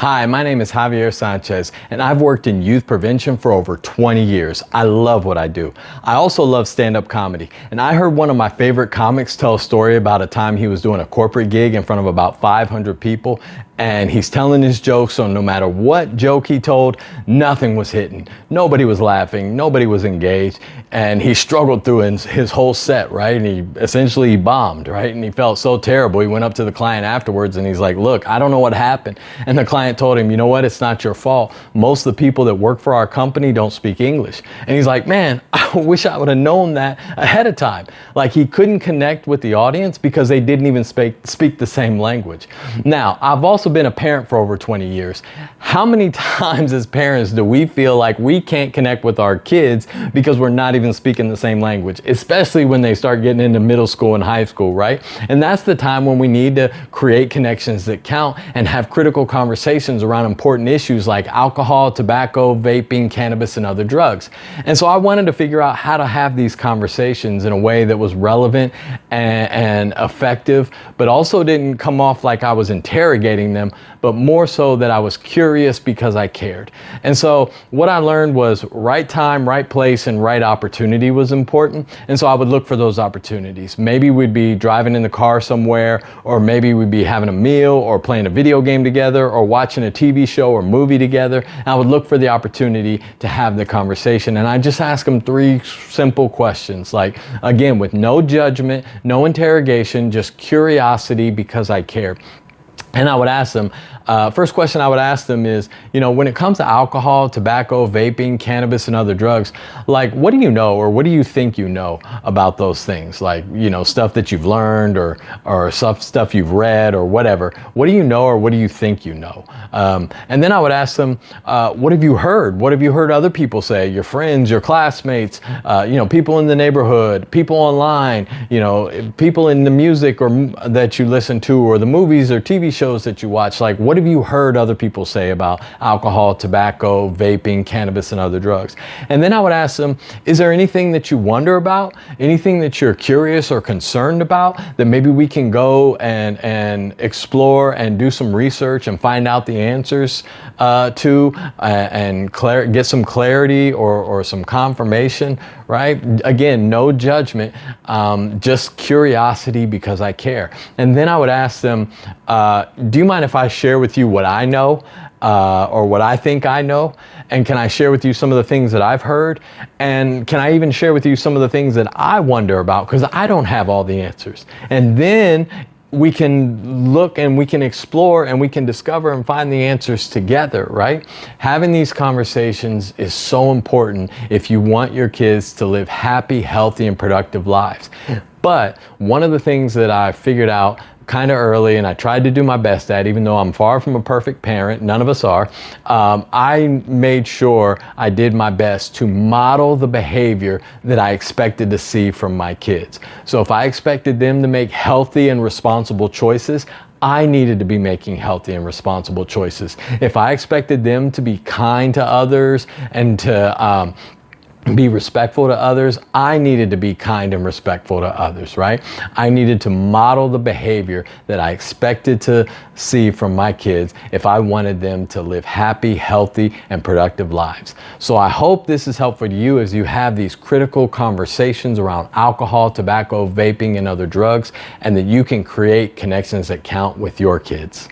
Hi, my name is Javier Sanchez, and I've worked in youth prevention for over 20 years. I love what I do. I also love stand-up comedy, and I heard one of my favorite comics tell a story about a time he was doing a corporate gig in front of about 500 people, and he's telling his jokes, so no matter what joke he told, nothing was hitting. Nobody was laughing, nobody was engaged, and he struggled through his whole set, right? And he essentially bombed, right? And he felt so terrible. He went up to the client afterwards and he's like, look, I don't know what happened. And the client told him, you know what? It's not your fault. Most of the people that work for our company don't speak English. And he's like, man, I wish I would have known that ahead of time. Like, he couldn't connect with the audience because they didn't even speak the same language. Now, I've also been a parent for over 20 years. How many times as parents do we feel like we can't connect with our kids because we're not even speaking the same language, especially when they start getting into middle school and high school, right? And that's the time when we need to create connections that count and have critical conversations around important issues like alcohol, tobacco, vaping, cannabis, and other drugs. And so I wanted to figure out how to have these conversations in a way that was relevant and effective, but also didn't come off like I was interrogating them, but more so that I was curious because I cared. And so what I learned was right time, right place, and right opportunity was important. And so I would look for those opportunities. Maybe we'd be driving in the car somewhere, or maybe we'd be having a meal or playing a video game together or watching a TV show or movie together. And I would look for the opportunity to have the conversation. And I just ask them three simple questions, like, again, with no judgment, no interrogation, just curiosity because I care. And I would ask them, first question I would ask them is, when it comes to alcohol, tobacco, vaping, cannabis, and other drugs, like, what do you know, or what do you think you know about those things? Like, stuff that you've learned or stuff you've read or whatever. What do you know, or what do you think you know? And then I would ask them, what have you heard? What have you heard other people say? Your friends, your classmates, people in the neighborhood, people online, people in the music or that you listen to, or the movies or TV shows that you watch. Like, what have you heard other people say about alcohol, tobacco, vaping, cannabis, and other drugs? And then I would ask them, is there anything that you wonder about? Anything that you're curious or concerned about that maybe we can go and explore and do some research and find out the answers to and get some clarity or some confirmation, right? Again, no judgment, just curiosity because I care. And then I would ask them, do you mind if I share with you what I know or what I think I know? And can I share with you some of the things that I've heard? And can I even share with you some of the things that I wonder about? Because I don't have all the answers. And then we can look and we can explore and we can discover and find the answers together, right? Having these conversations is so important if you want your kids to live happy, healthy, and productive lives. But one of the things that I figured out kind of early, and I tried to do my best at, even though I'm far from a perfect parent, none of us are, I made sure I did my best to model the behavior that I expected to see from my kids. So if I expected them to make healthy and responsible choices, I needed to be making healthy and responsible choices. If I expected them to be kind to others and to be respectful to others, I needed to be kind and respectful to others, right? I needed to model the behavior that I expected to see from my kids if I wanted them to live happy, healthy, and productive lives. So I hope this is helpful to you as you have these critical conversations around alcohol, tobacco, vaping, and other drugs, and that you can create connections that count with your kids.